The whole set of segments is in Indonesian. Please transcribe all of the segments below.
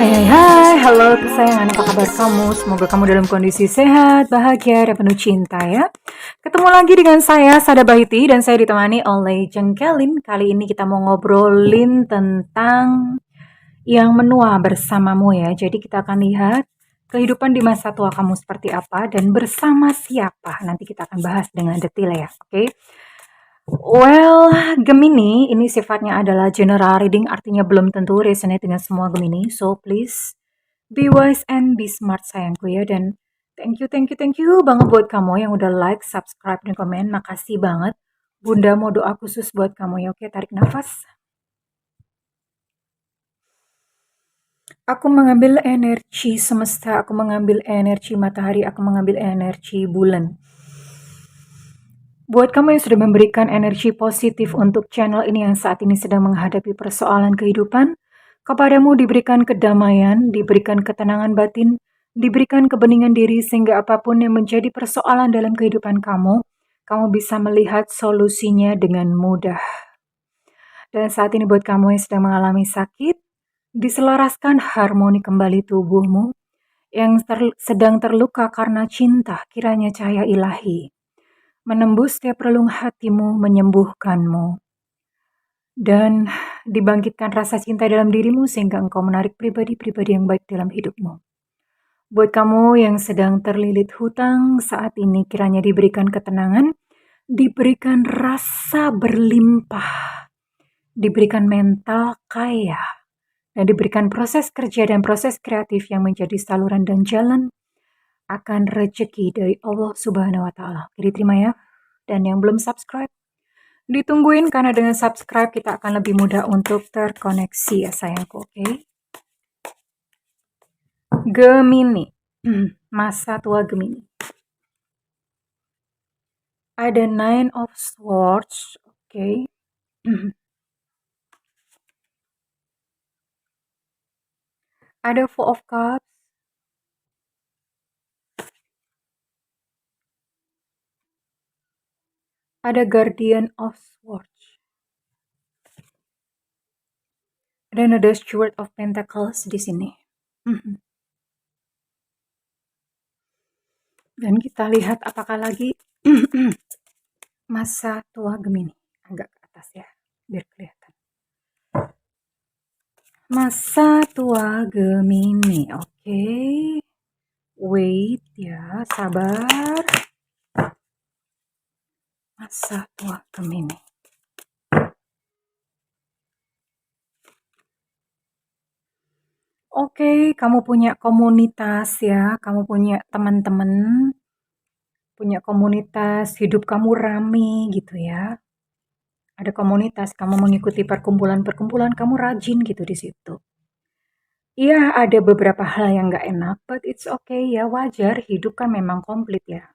Hai, halo kesayangan, apa kabar kamu? Semoga kamu dalam kondisi sehat, bahagia, dan penuh cinta ya. Ketemu lagi dengan saya, Sada Bahiti, dan saya ditemani oleh Jengkelin. Kali ini kita mau ngobrolin tentang yang menua bersamamu ya. Jadi kita akan lihat kehidupan di masa tua kamu seperti apa dan bersama siapa. Nanti kita akan bahas dengan detail ya, oke? Well, Gemini ini sifatnya adalah general reading, artinya belum tentu resonate dengan semua Gemini. So please be wise and be smart sayangku ya. Dan thank you banget buat kamu yang udah like, subscribe, dan komen. Makasih banget. Bunda mau doa khusus buat kamu ya. Oke, tarik nafas. Aku mengambil energi semesta, aku mengambil energi matahari, aku mengambil energi bulan. Buat kamu yang sudah memberikan energi positif untuk channel ini yang saat ini sedang menghadapi persoalan kehidupan, kepadamu diberikan kedamaian, diberikan ketenangan batin, diberikan kebeningan diri sehingga apapun yang menjadi persoalan dalam kehidupan kamu, kamu bisa melihat solusinya dengan mudah. Dan saat ini buat kamu yang sedang mengalami sakit, diselaraskan harmoni kembali tubuhmu, yang sedang terluka karena cinta, kiranya cahaya ilahi menembus setiap relung hatimu, menyembuhkanmu, dan dibangkitkan rasa cinta dalam dirimu sehingga engkau menarik pribadi-pribadi yang baik dalam hidupmu. Buat kamu yang sedang terlilit hutang saat ini, kiranya diberikan ketenangan, diberikan rasa berlimpah, diberikan mental kaya, dan diberikan proses kerja dan proses kreatif yang menjadi saluran dan jalan akan rezeki dari Allah Subhanahu wa Ta'ala. Jadi terima ya. Dan yang belum subscribe, ditungguin karena dengan subscribe kita akan lebih mudah untuk terkoneksi ya sayangku, oke? Gemini, masa tua Gemini. Ada Nine of Swords, oke? Ada Four of Cups. Ada Guardian of Swords. Dan ada Steward of Pentacles di sini. Dan kita lihat apakah lagi masa tua Gemini. Agak ke atas ya, biar kelihatan. Masa tua Gemini, oke. Wait ya, sabar. Masa tua Gemini. Oke, kamu punya komunitas ya, kamu punya teman-teman, punya komunitas, hidup kamu rame gitu ya. Ada komunitas, kamu mengikuti perkumpulan-perkumpulan, kamu rajin gitu di situ. Iya, ada beberapa hal yang nggak enak, but it's okay ya, wajar, hidup kan memang komplit ya.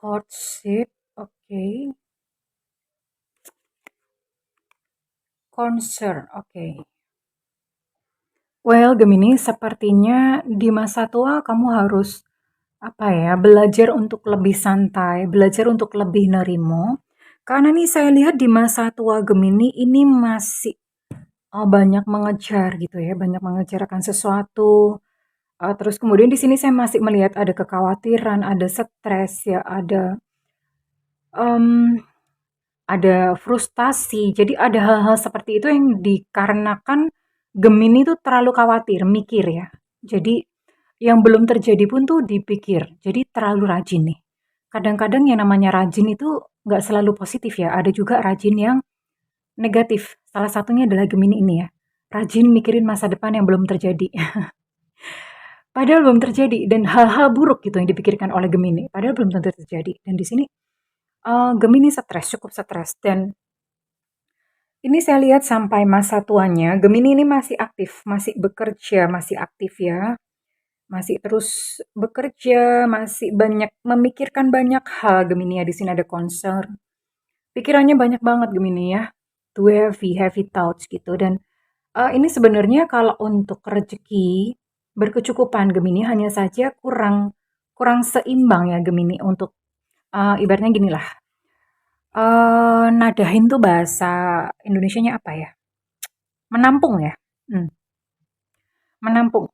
Courtship, oke. Concern, oke. Well, Gemini, sepertinya di masa tua kamu harus belajar untuk lebih santai, belajar untuk lebih nerimo. Karena nih saya lihat di masa tua Gemini ini masih banyak mengejar gitu ya, banyak mengejar akan sesuatu. Terus kemudian di sini saya masih melihat ada kekhawatiran, ada stres ya, ada frustasi. Jadi ada hal-hal seperti itu yang dikarenakan Gemini tuh terlalu khawatir, mikir ya. Jadi yang belum terjadi pun tuh dipikir. Jadi terlalu rajin nih. Kadang-kadang yang namanya rajin itu nggak selalu positif ya. Ada juga rajin yang negatif. Salah satunya adalah Gemini ini ya. Rajin mikirin masa depan yang belum terjadi. Padahal belum terjadi dan hal-hal buruk gitu yang dipikirkan oleh Gemini. Padahal belum tentu terjadi. Dan di sini Gemini stres, cukup stres. Dan ini saya lihat sampai masa tuanya, Gemini ini masih aktif, masih bekerja, masih aktif ya. Masih terus bekerja, masih banyak memikirkan banyak hal Gemini ya. Di sini ada concern. Pikirannya banyak banget Gemini ya. Too heavy thoughts gitu. Dan ini sebenarnya kalau untuk rezeki berkecukupan Gemini hanya saja kurang seimbang ya Gemini untuk ibaratnya gini lah. Nadahin tuh bahasa Indonesianya apa ya? Menampung ya? Hmm, menampung.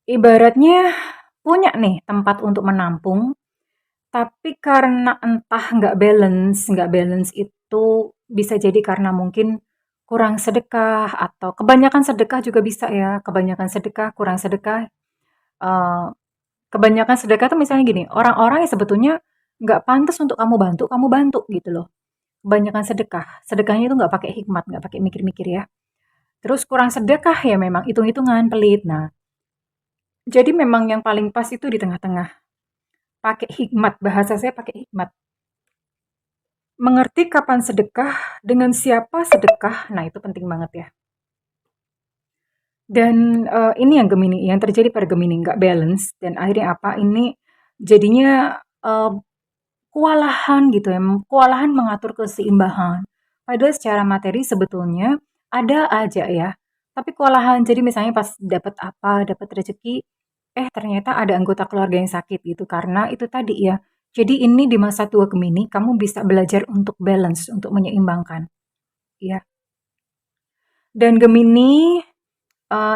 Ibaratnya punya nih tempat untuk menampung, tapi karena entah nggak balance itu bisa jadi karena mungkin kurang sedekah atau kebanyakan sedekah juga bisa ya, kebanyakan sedekah, kurang sedekah. eh, Kebanyakan sedekah tuh misalnya gini, orang-orang yang sebetulnya nggak pantas untuk kamu bantu gitu loh. Kebanyakan sedekah, sedekahnya itu nggak pakai hikmat, nggak pakai mikir-mikir ya. Terus kurang sedekah ya memang hitung-hitungan, pelit. Nah, jadi memang yang paling pas itu di tengah-tengah. Pakai hikmat, bahasa saya pakai hikmat. Mengerti kapan sedekah, dengan siapa sedekah, nah itu penting banget ya. Dan ini yang Gemini, yang terjadi pada Gemini nggak balance dan akhirnya apa? Ini jadinya kewalahan gitu ya, kewalahan mengatur keseimbangan. Padahal secara materi sebetulnya ada aja ya, tapi kewalahan. Jadi misalnya pas dapat apa, dapat rezeki, ternyata ada anggota keluarga yang sakit gitu. Karena itu tadi ya. Jadi ini di masa tua Gemini, kamu bisa belajar untuk balance, untuk menyeimbangkan, ya. Dan Gemini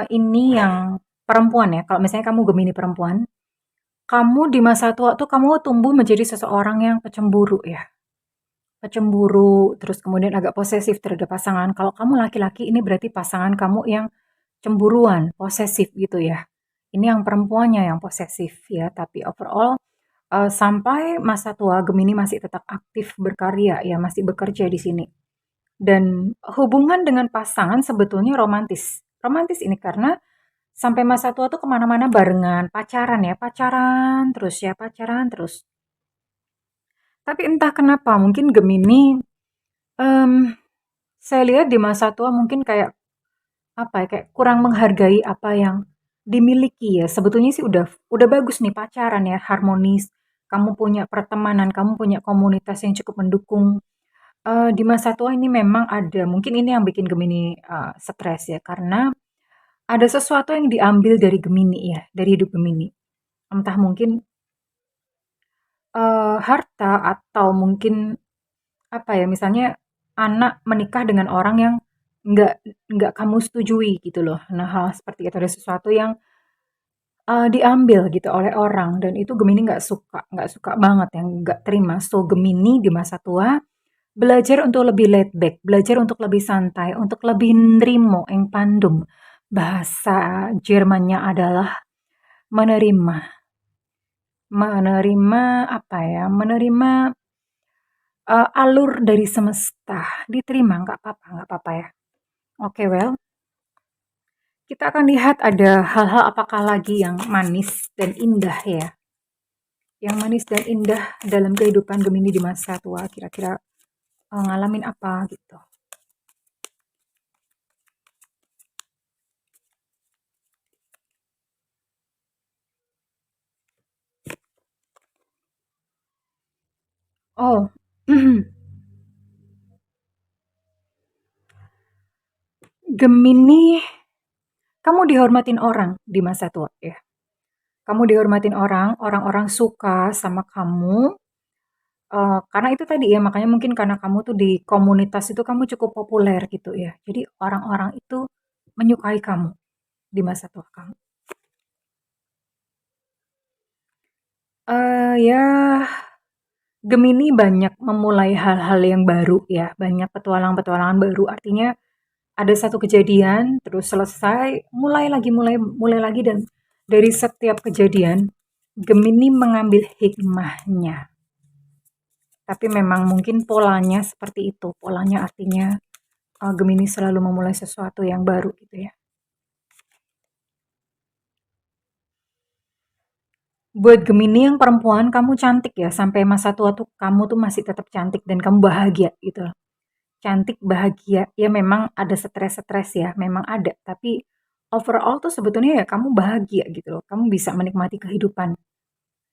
ini yang perempuan ya. Kalau misalnya kamu Gemini perempuan, kamu di masa tua tuh kamu tumbuh menjadi seseorang yang pecemburu ya. Cemburu, terus kemudian agak posesif terhadap pasangan. Kalau kamu laki-laki, ini berarti pasangan kamu yang cemburuan, posesif gitu ya. Ini yang perempuannya yang posesif ya, tapi overall sampai masa tua Gemini masih tetap aktif berkarya ya, masih bekerja di sini. Dan hubungan dengan pasangan sebetulnya romantis. Romantis ini karena sampai masa tua tuh kemana-mana barengan, pacaran ya, pacaran terus ya, pacaran terus. Tapi entah kenapa, mungkin Gemini Mmm, saya lihat di masa tua mungkin kayak, apa ya, kayak kurang menghargai apa yang dimiliki ya. Sebetulnya sih udah bagus nih pacaran ya, harmonis, kamu punya pertemanan, kamu punya komunitas yang cukup mendukung. Di masa tua ini memang ada mungkin ini yang bikin Gemini, stres ya, karena ada sesuatu yang diambil dari Gemini ya, dari hidup Gemini. Entah mungkin, harta atau mungkin apa ya, misalnya anak menikah dengan orang yang nggak nggak kamu setujui gitu loh. Nah, hal seperti itu ada sesuatu yang, diambil gitu oleh orang dan itu Gemini nggak suka banget, yang nggak terima. So, Gemini di masa tua belajar untuk lebih laid back, belajar untuk lebih santai, untuk lebih nrimo, ing pandum. Bahasa Jermannya adalah menerima. Menerima apa ya, menerima alur dari semesta, diterima, nggak apa-apa ya. Oke, well, kita akan lihat ada hal-hal apakah lagi yang manis dan indah ya. Yang manis dan indah dalam kehidupan Gemini di masa tua, kira-kira ngalamin apa gitu. Oh, Gemini, kamu dihormatin orang di masa tua ya. Kamu dihormatin orang, orang-orang suka sama kamu, karena itu tadi ya, makanya mungkin karena kamu tuh di komunitas itu kamu cukup populer gitu ya. Jadi orang-orang itu menyukai kamu di masa tua kamu. Ya Gemini banyak memulai hal-hal yang baru ya, banyak petualang-petualangan baru. Artinya ada satu kejadian, terus selesai, mulai lagi dan dari setiap kejadian Gemini mengambil hikmahnya. Tapi memang mungkin polanya seperti itu. Polanya artinya Gemini selalu memulai sesuatu yang baru gitu ya. Buat Gemini yang perempuan, kamu cantik ya. Sampai masa tua tuh kamu tuh masih tetap cantik dan kamu bahagia gitu. Cantik, bahagia, ya memang ada stres-stres ya, memang ada. Tapi overall tuh sebetulnya ya kamu bahagia gitu loh. Kamu bisa menikmati kehidupan.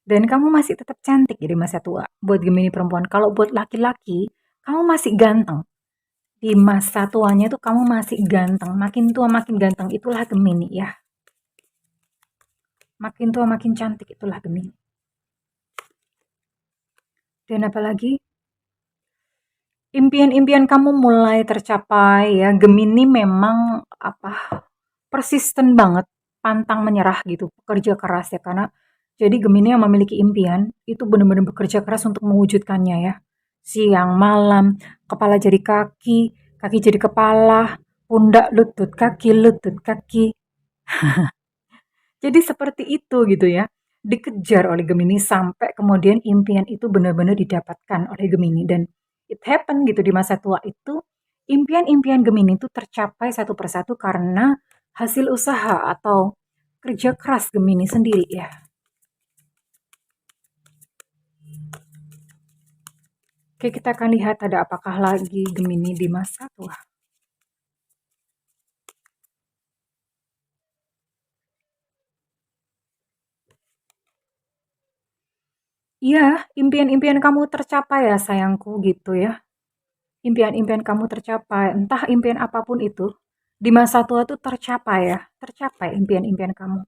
Dan kamu masih tetap cantik ya di masa tua. Buat Gemini perempuan. Kalau buat laki-laki, kamu masih ganteng. Di masa tuanya tuh kamu masih ganteng. Makin tua makin ganteng. Itulah Gemini ya. Makin tua makin cantik. Itulah Gemini. Dan apalagi? Impian-impian kamu mulai tercapai ya. Gemini memang persisten banget, pantang menyerah gitu, pekerja keras ya karena jadi Gemini yang memiliki impian itu benar-benar bekerja keras untuk mewujudkannya ya. Siang, malam, kepala jadi kaki, kaki jadi kepala, pundak lutut kaki, lutut kaki. Jadi seperti itu gitu ya. Dikejar oleh Gemini sampai kemudian impian itu benar-benar didapatkan oleh Gemini dan it happen gitu di masa tua itu impian-impian Gemini itu tercapai satu persatu karena hasil usaha atau kerja keras Gemini sendiri ya. Oke, kita akan lihat ada apakah lagi Gemini di masa tua. Iya, impian-impian kamu tercapai ya sayangku gitu ya. Impian-impian kamu tercapai, entah impian apapun itu, di masa tua tuh tercapai ya, tercapai impian-impian kamu.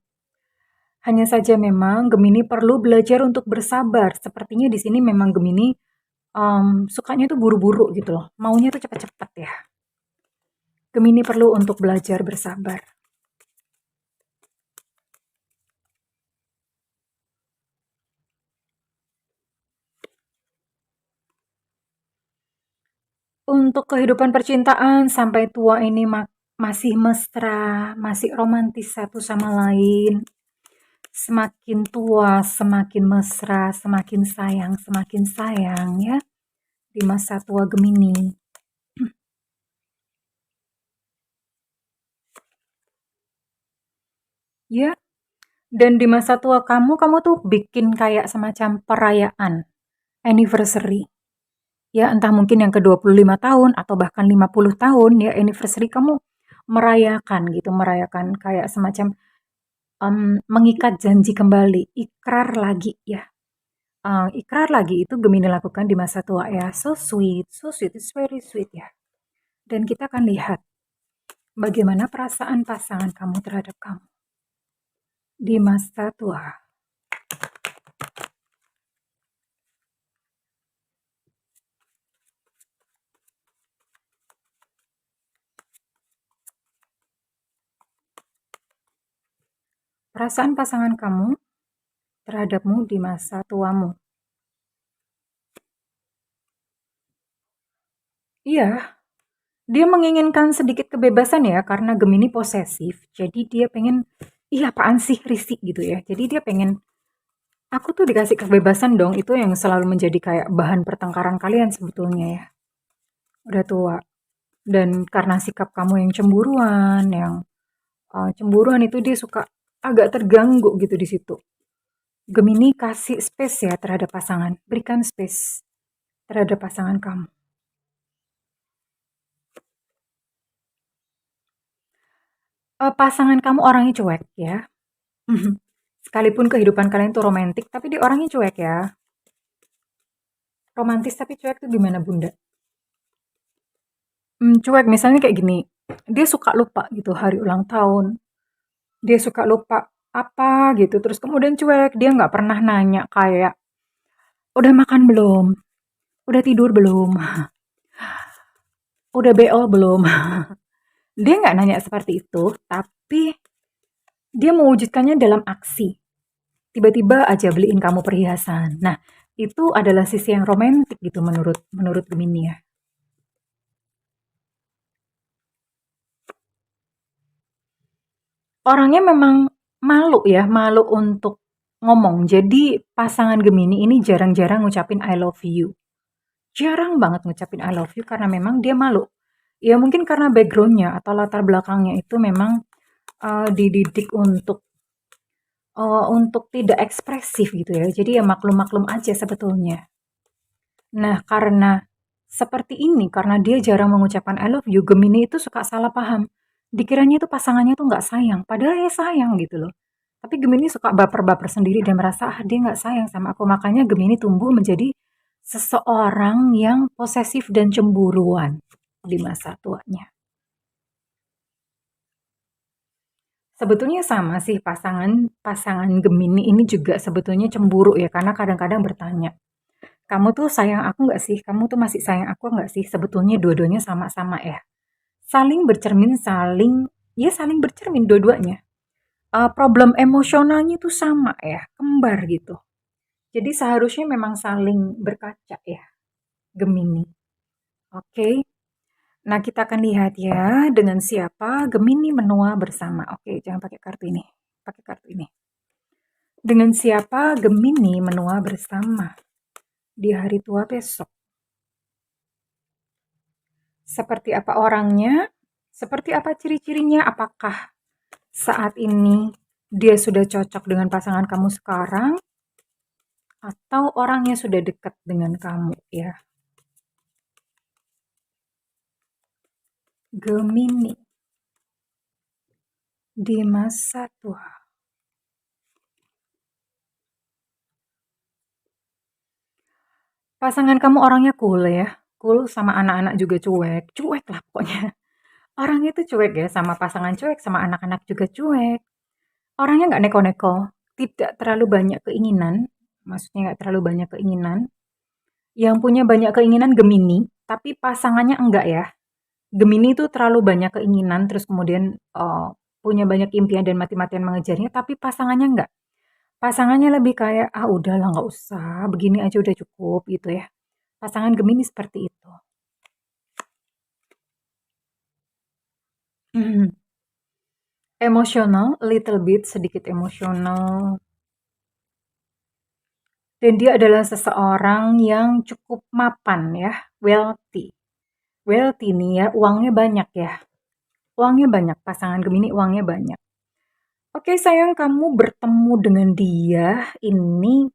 Hanya saja memang Gemini perlu belajar untuk bersabar. Sepertinya di sini memang Gemini sukanya tuh buru-buru gitu loh, maunya tuh cepet-cepet ya. Gemini perlu untuk belajar bersabar. Untuk kehidupan percintaan sampai tua ini masih mesra, masih romantis satu sama lain. Semakin tua, semakin mesra, semakin sayang ya di masa tua Gemini. Ya, dan di masa tua kamu tuh bikin kayak semacam perayaan, anniversary. Ya, entah mungkin yang ke-25 tahun atau bahkan 50 tahun ya anniversary kamu merayakan gitu, merayakan kayak semacam mengikat janji kembali, ikrar lagi ya. Ikrar lagi itu Gemini lakukan di masa tua ya. So sweet, it's very sweet ya. Dan kita akan lihat bagaimana perasaan pasangan kamu terhadap kamu di masa tua. Perasaan pasangan kamu terhadapmu di masa tuamu. Iya, dia menginginkan sedikit kebebasan ya karena Gemini posesif. Jadi dia pengen, iya apaan sih risih gitu ya. Jadi dia pengen, aku tuh dikasih kebebasan dong. Itu yang selalu menjadi kayak bahan pertengkaran kalian sebetulnya ya. Udah tua. Dan karena sikap kamu yang cemburuan, cemburuan itu dia suka agak terganggu gitu di situ. Gemini kasih space ya terhadap pasangan, berikan space terhadap pasangan kamu. Pasangan kamu orangnya cuek ya. Sekalipun kehidupan kalian tuh romantis, tapi dia orangnya cuek ya. Romantis tapi cuek tuh gimana Bunda? Cuek misalnya kayak gini, dia suka lupa gitu hari ulang tahun, dia suka lupa apa gitu, terus kemudian cuek, dia nggak pernah nanya kayak, "Udah makan belum? Udah tidur belum? Udah BO belum?" Dia nggak nanya seperti itu, tapi dia mewujudkannya dalam aksi. Tiba-tiba aja beliin kamu perhiasan. Nah, itu adalah sisi yang romantis gitu menurut menurut Gemini ya. Orangnya memang malu ya, malu untuk ngomong. Jadi pasangan Gemini ini jarang-jarang ngucapin I love you. Jarang banget ngucapin I love you karena memang dia malu. Ya mungkin karena backgroundnya atau latar belakangnya itu memang dididik untuk tidak ekspresif gitu ya. Jadi ya maklum-maklum aja sebetulnya. Nah, karena seperti ini, karena dia jarang mengucapkan I love you, Gemini itu suka salah paham. Dikiranya itu pasangannya tuh nggak sayang, padahal ya sayang gitu loh. Tapi Gemini suka baper-baper sendiri dan merasa, ah dia nggak sayang sama aku. Makanya Gemini tumbuh menjadi seseorang yang posesif dan cemburuan di masa tuanya. Sebetulnya sama sih pasangan pasangan Gemini ini juga sebetulnya cemburu ya, karena kadang-kadang bertanya, Kamu tuh sayang aku nggak sih? Kamu tuh masih sayang aku nggak sih? Sebetulnya dua-duanya sama-sama ya. Saling bercermin, saling bercermin dua-duanya. Problem emosionalnya tuh sama ya, kembar gitu. Jadi seharusnya memang saling berkaca ya, Gemini. Oke. Nah, kita akan lihat ya dengan siapa Gemini menua bersama. Oke, jangan pakai kartu ini. Pakai kartu ini. Dengan siapa Gemini menua bersama di hari tua besok. Seperti apa orangnya? Seperti apa ciri-cirinya? Apakah saat ini dia sudah cocok dengan pasangan kamu sekarang? Atau orangnya sudah dekat dengan kamu ya? Gemini di masa tua. Pasangan kamu orangnya cool ya. Cool sama anak-anak juga cuek. Cuek lah pokoknya. Orangnya tuh cuek ya, sama pasangan cuek, sama anak-anak juga cuek. Orangnya nggak neko-neko, tidak terlalu banyak keinginan, maksudnya nggak terlalu banyak keinginan. Yang punya banyak keinginan Gemini, tapi pasangannya enggak ya. Gemini itu terlalu banyak keinginan, terus kemudian punya banyak impian dan mati-matian mengejarnya, tapi pasangannya enggak. Pasangannya lebih kayak, ah udahlah nggak usah, begini aja udah cukup gitu ya. Pasangan Gemini seperti itu. Mhm. Emosional, little bit, sedikit emosional. Dan dia adalah seseorang yang cukup mapan ya, wealthy. Wealthy nih ya, uangnya banyak ya. Uangnya banyak, pasangan Gemini uangnya banyak. Oke sayang, kamu bertemu dengan dia ini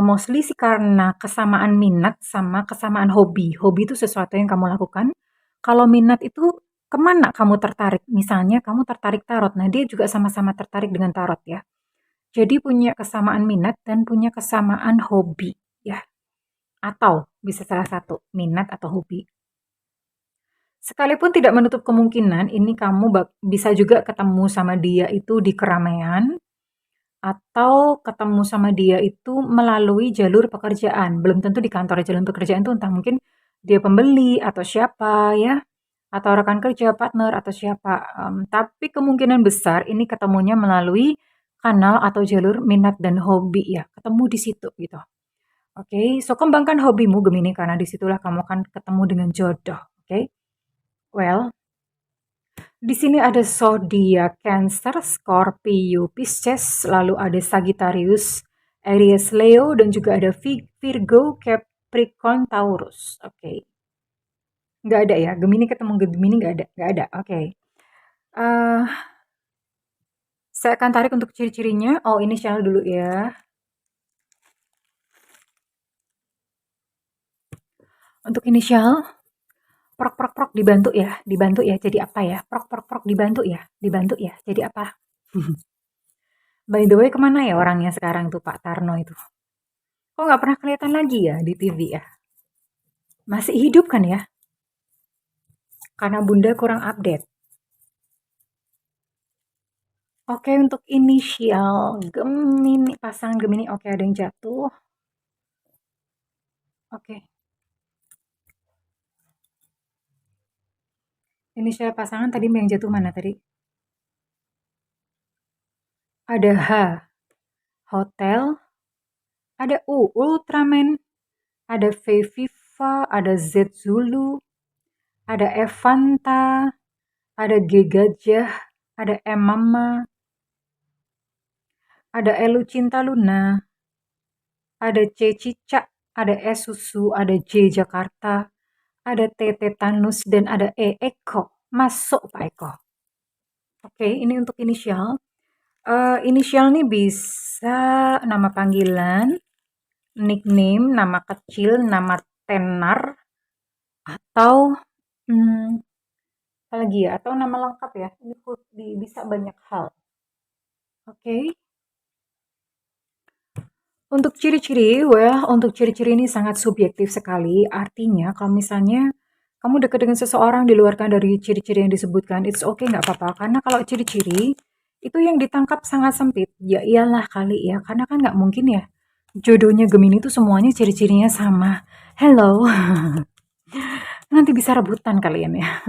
mostly sih karena kesamaan minat sama kesamaan hobi. Hobi itu sesuatu yang kamu lakukan. Kalau minat itu kemana kamu tertarik? Misalnya kamu tertarik tarot. Nah dia juga sama-sama tertarik dengan tarot ya. Jadi punya kesamaan minat dan punya kesamaan hobi ya. Atau bisa salah satu, minat atau hobi. Sekalipun tidak menutup kemungkinan ini kamu bisa juga ketemu sama dia itu di keramaian atau ketemu sama dia itu melalui jalur pekerjaan. Belum tentu di kantor, jalur pekerjaan itu entah mungkin dia pembeli atau siapa ya, atau rekan kerja, partner atau siapa. Tapi kemungkinan besar ini ketemunya melalui kanal atau jalur minat dan hobi ya, ketemu di situ gitu. Oke, so kembangkan hobimu Gemini karena disitulah kamu akan ketemu dengan jodoh. Oke, well, di sini ada zodiak Cancer, Scorpio, Pisces, lalu ada Sagittarius, Aries, Leo, dan juga ada Virgo, Capricorn, Taurus. Oke, nggak ada ya, Gemini ketemu Gemini nggak ada. Oke, Eh, saya akan tarik untuk ciri-cirinya. Oh, inisial dulu ya. Untuk inisial, prok prok prok dibantu ya. Jadi apa ya? Prok prok prok dibantu ya. Jadi apa? By the way, kemana ya orangnya sekarang tuh Pak Tarno itu? Kok nggak pernah kelihatan lagi ya di TV ya? Masih hidup kan ya? Karena Bunda kurang update. Oke, untuk inisial Gemini, pasangan Gemini, oke ada yang jatuh. Oke. Inisial pasangan tadi yang jatuh mana tadi? Ada H, hotel, ada U, Ultraman, ada V, Viva, ada Z, Zulu, ada Evanta, ada G, Gajah, ada M, Mama, ada Elu, Cinta Luna, ada C, Cicak, ada S, Susu, ada J, Jakarta, ada T, Tetanus, dan ada E, Eko. Masuk Pak Eko. Oke, ini untuk inisial. Inisial nih bisa nama panggilan, nickname, nama kecil, nama tenar, atau apa lagi ya? Atau nama lengkap ya. Ini bisa banyak hal. Oke. Untuk ciri-ciri, untuk ciri-ciri ini sangat subjektif sekali. Artinya, kalau misalnya kamu dekat dengan seseorang di luar dari ciri-ciri yang disebutkan, it's okay, nggak apa-apa. Karena kalau ciri-ciri itu yang ditangkap sangat sempit, ya iyalah kali ya. Karena kan nggak mungkin ya Jodohnya Gemini tuh semuanya ciri-cirinya sama. Hello. Nanti bisa rebutan kalian ya.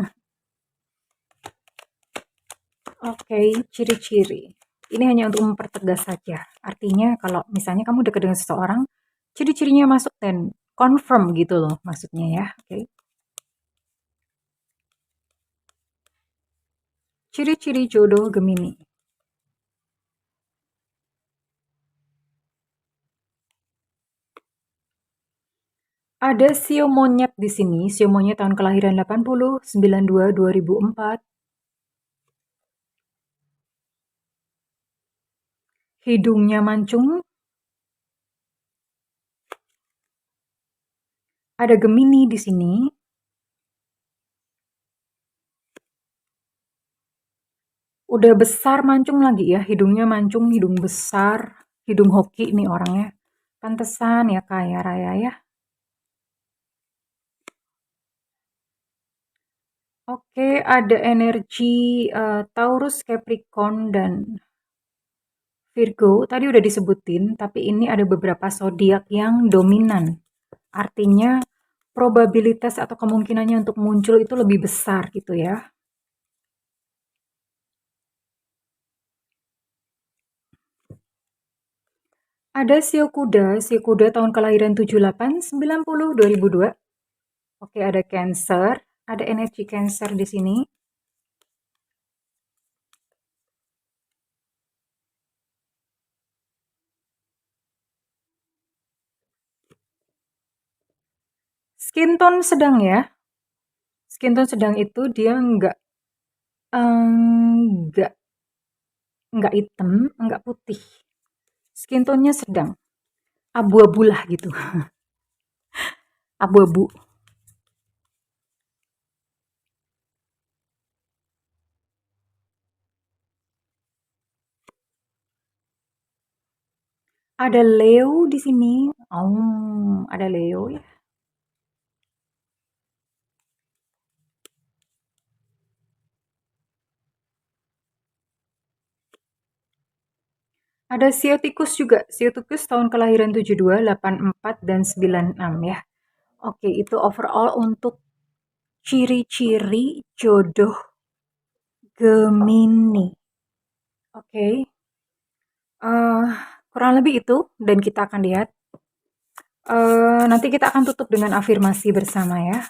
Oke, ciri-ciri. Ini hanya untuk mempertegas saja. Artinya kalau misalnya kamu dekat dengan seseorang, ciri-cirinya masuk dan confirm gitu loh maksudnya ya. Oke. Ciri-ciri jodoh Gemini. Ada sio monyet di sini, sio monyet tahun kelahiran 80, 92, 2004. Hidungnya mancung. Ada Gemini di sini. Udah besar mancung lagi ya, hidungnya mancung, hidung besar, hidung hoki nih orangnya. Pantesan ya kaya raya ya. Oke, ada energi Taurus, Capricorn, dan Virgo. Tadi udah disebutin, tapi ini ada beberapa zodiak yang dominan. Artinya probabilitas atau kemungkinannya untuk muncul itu lebih besar gitu ya. Ada sio kuda tahun kelahiran 78, 90, 2002. Oke, ada Cancer, ada energi Cancer di sini. Skin tone sedang ya. Skin tone sedang itu dia nggak nggak hitam, nggak putih. Skin tone-nya sedang, abu-abu lah gitu, abu-abu. Ada Leo di sini. Oh, ada Leo ya. Ada sio tikus juga. Sio tikus tahun kelahiran 72, 84, dan 96 ya. Oke, itu overall untuk ciri-ciri jodoh Gemini. Oke, eh, kurang lebih itu dan kita akan lihat. Nanti kita akan tutup dengan afirmasi bersama ya.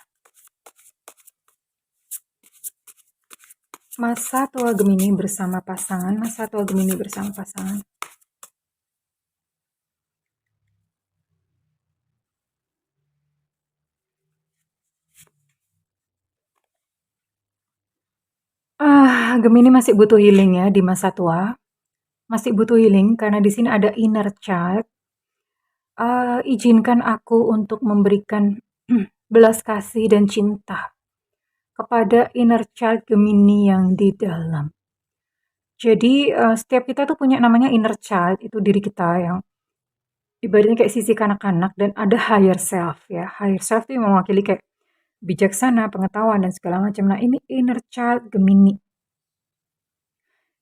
Masa tua Gemini bersama pasangan, masa tua Gemini bersama pasangan. Gemini masih butuh healing ya di masa tua. Masih butuh healing karena di sini ada inner child. Izinkan aku untuk memberikan belas kasih dan cinta kepada inner child Gemini yang di dalam. Jadi setiap kita tuh punya namanya inner child, itu diri kita yang ibaratnya kayak sisi kanak-kanak dan ada higher self ya. Higher self itu mewakili kayak bijaksana, pengetahuan dan segala macam. Nah, ini inner child Gemini.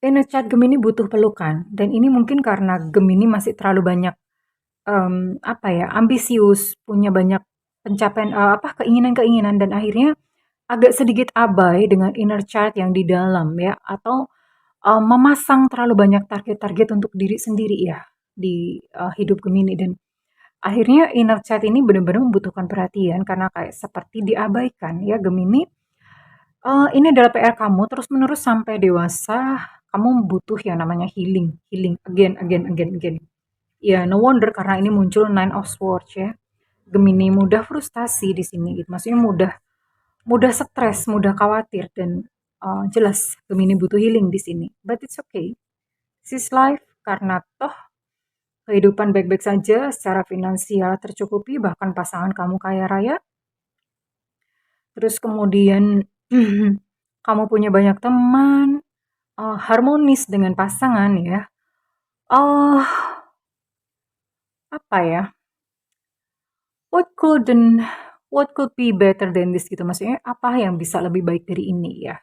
Inner child Gemini butuh pelukan dan ini mungkin karena Gemini masih terlalu banyak apa ya, ambisius, punya banyak pencapaian keinginan-keinginan dan akhirnya agak sedikit abai dengan inner child yang di dalam ya atau memasang terlalu banyak target-target untuk diri sendiri ya di hidup Gemini dan akhirnya inner child ini benar-benar membutuhkan perhatian karena kayak seperti diabaikan ya Gemini. Ini adalah PR kamu terus-menerus sampai dewasa, kamu butuh yang namanya healing, healing again, again, again, again. Ya, no wonder karena ini muncul Nine of Swords ya. Gemini mudah frustasi di sini gitu. Maksudnya mudah mudah stres, mudah khawatir dan jelas Gemini butuh healing di sini. But it's okay. This is life karena toh kehidupan baik-baik saja, secara finansial tercukupi, bahkan pasangan kamu kaya raya. Terus kemudian kamu punya banyak teman, harmonis dengan pasangan ya. Oh, apa ya? What could be better than this gitu, maksudnya apa yang bisa lebih baik dari ini ya.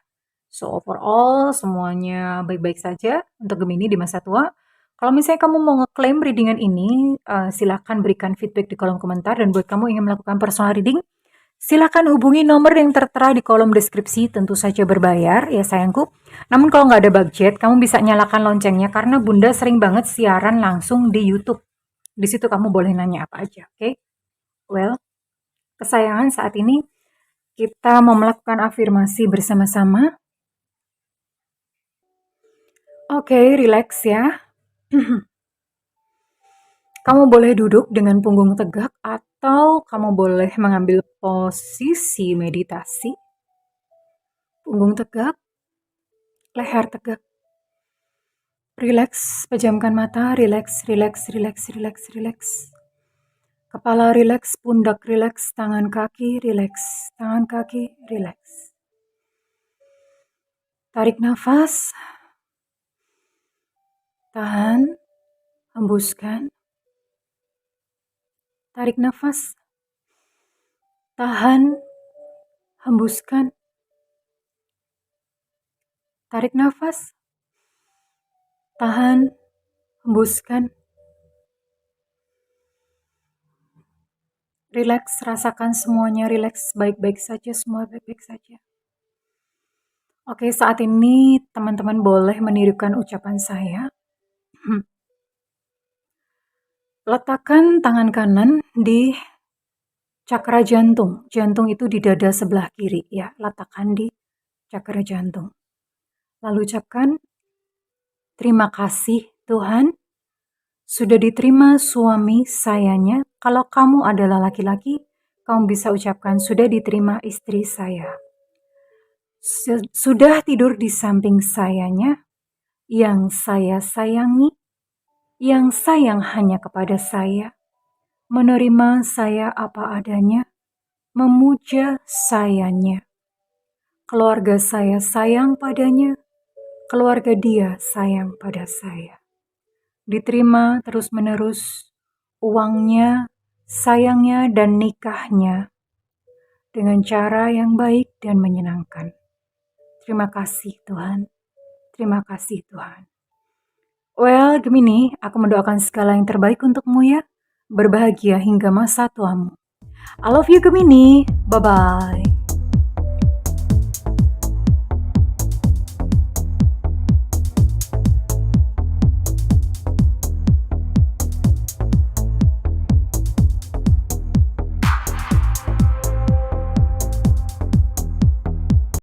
So overall semuanya baik-baik saja untuk Gemini di masa tua. Kalau misalnya kamu mau ngeklaim readingan ini, silakan berikan feedback di kolom komentar, dan buat kamu yang ingin melakukan personal reading, silakan hubungi nomor yang tertera di kolom deskripsi, tentu saja berbayar ya sayangku. Namun kalau nggak ada budget, kamu bisa nyalakan loncengnya karena Bunda sering banget siaran langsung di YouTube. Di situ kamu boleh nanya apa aja, oke? Well, kesayangan, saat ini kita mau melakukan afirmasi bersama-sama. Oke, relax ya. Kamu boleh duduk dengan punggung tegak atau kamu boleh mengambil posisi meditasi. Punggung tegak, leher tegak. Relax, pejamkan mata, relax, relax, relax, relax, relax. Kepala relax, pundak relax, tangan kaki relax, tangan kaki relax. Tarik nafas. Tahan, hembuskan. Tarik nafas. Tahan, hembuskan. Tarik nafas. Tahan, hembuskan. Relax, rasakan semuanya relax, baik-baik saja, semua baik-baik saja. Oke, saat ini teman-teman boleh menirukan ucapan saya. Letakkan tangan kanan di cakra jantung. Jantung itu di dada sebelah kiri ya, letakkan di cakra jantung. Lalu ucapkan, terima kasih Tuhan, sudah diterima suami sayanya. Kalau kamu adalah laki-laki, kamu bisa ucapkan, sudah diterima istri saya. Sudah tidur di samping sayanya, yang saya sayangi, yang sayang hanya kepada saya, menerima saya apa adanya, memuja sayanya. Keluarga saya sayang padanya, keluarga dia sayang pada saya. Diterima terus-menerus uangnya, sayangnya, dan nikahnya dengan cara yang baik dan menyenangkan. Terima kasih Tuhan. Terima kasih Tuhan. Well, Gemini, aku mendoakan segala yang terbaik untukmu ya. Berbahagia hingga masa tuamu. I love you Gemini. Bye-bye.